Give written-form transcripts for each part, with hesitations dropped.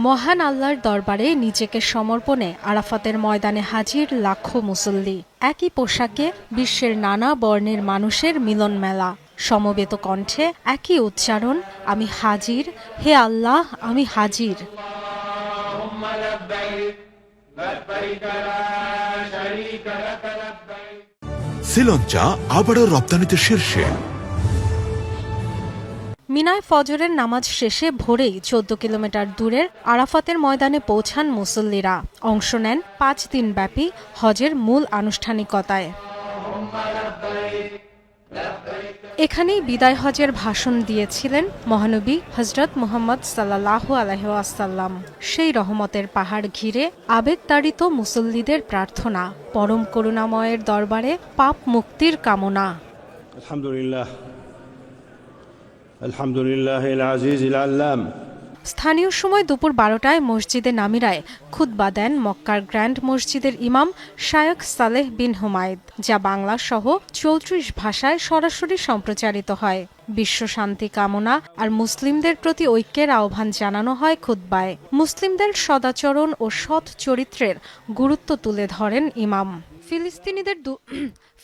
মহান আল্লাহর দরবারে নিজেকে সমর্পণে আরাফাতের ময়দানে হাজির লাখো মুসল্লি। একই পোশাকে বিশ্বের নানা বর্ণের মানুষের মিলন মেলা। সমবেত কণ্ঠে একই উচ্চারণ, আমি হাজির, হে আল্লাহ আমি হাজির। শ্রীলঙ্কা আবারও রপ্তানিতে শীর্ষে। মিনায় ফজরের নামাজ শেষে ভোরেই ১৪ কিলোমিটার দূরের আরাফাতের ময়দানে পৌঁছান মুসল্লিরা। অংশ নেন ৫ দিনব্যাপী হজের মূল আনুষ্ঠানিকতায়। এখানেই বিদায় হজের ভাষণ দিয়েছিলেন মহানবী হযরত মুহাম্মদ সাল্লাল্লাহু আলাইহি ওয়াসাল্লাম। সেই রহমতের পাহাড় ঘিরে আবেগতাড়িত মুসল্লিদের প্রার্থনা, পরম করুণাময়ের দরবারে পাপ মুক্তির কামনা। আলহামদুলিল্লাহ আলহামদুলিল্লাহিল আজিজিল আল্লাম। স্থানীয় সময় দুপুর ১২টায় মসজিদে নামিরায় খুতবা দেন মক্কার গ্র্যান্ড মসজিদের ইমাম শায়খ সালেহ বিন হুমায়দ, যা বাংলা সহ ৩৪ ভাষায় সরাসরি সম্প্রচারিত হয়। বিশ্ব শান্তি কামনা আর মুসলিমদের প্রতি ঐক্যের আহ্বান জানানো হয় খুতবায়। মুসলিমদের সদাচরণ ও সৎ চরিত্রের গুরুত্ব তুলে ধরেন ইমাম।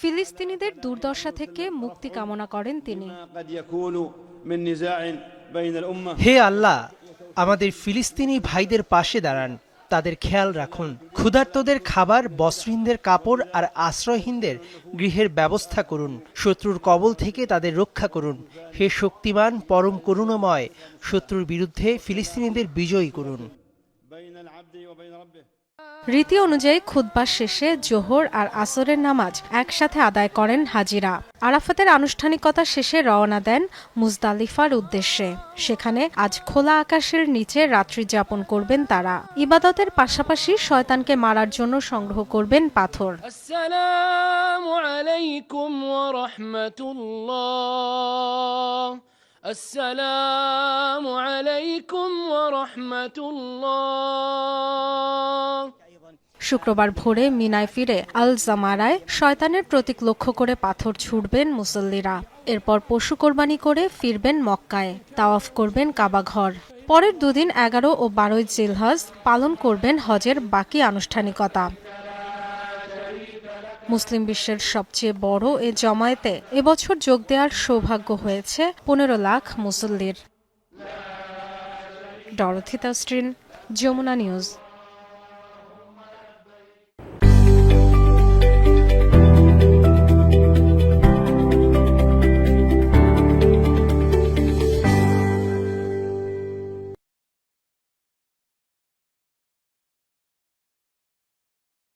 ফিলিস্তিনিদের দুর্দশা থেকে মুক্তি কামনা করেন তিনি। হে আল্লাহ, আমাদের ফিলিস্তিনি ভাইদের পাশে দাঁড়ান, তাদের খেয়াল রাখুন। ক্ষুধার্তদের খাবার, বস্ত্রহীনদের কাপড় আর আশ্রয়হীনদের গৃহের ব্যবস্থা করুন। শত্রুর কবল থেকে তাদের রক্ষা করুন। হে শক্তিমান, পরম করুণাময়, শত্রুর বিরুদ্ধে ফিলিস্তিনিদের বিজয়ী করুন। রীতি অনুযায়ী খুতবা শেষে জোহর আর আসরের নামাজ একসাথে আদায় করেন হাজিরা। আরাফাতের আনুষ্ঠানিকতা শেষে রওনা দেন মুজদালিফার উদ্দেশ্যে। সেখানে আজ খোলা আকাশের নিচে রাত্রি যাপন করবেন তারা। ইবাদতের পাশাপাশি শয়তানকে মারার জন্য সংগ্রহ করবেন পাথর। আসসালামু আলাইকুম ওয়া রাহমাতুল্লাহ। আসসালামু আলাইকুম ওয়া রাহমাতুল্লাহ। শুক্রবার ভোরে মিনায় ফিরে আল জামারায় শয়তানের প্রতীক লক্ষ্য করে পাথর ছুড়বেন মুসল্লিরা। এরপর পশু কোরবানি করে ফিরবেন মক্কায়, তাওয়াফ করবেন কাবা ঘর। পরের দুদিন ১১ ও ১২ জিলহজ পালন করবেন হজের বাকি আনুষ্ঠানিকতা। মুসলিম বিশ্বের সবচেয়ে বড় এ জমায়েতে এবছর যোগ দেওয়ার সৌভাগ্য হয়েছে ১৫ লাখ মুসল্লির। Dorothy Tasrin, Jamuna news.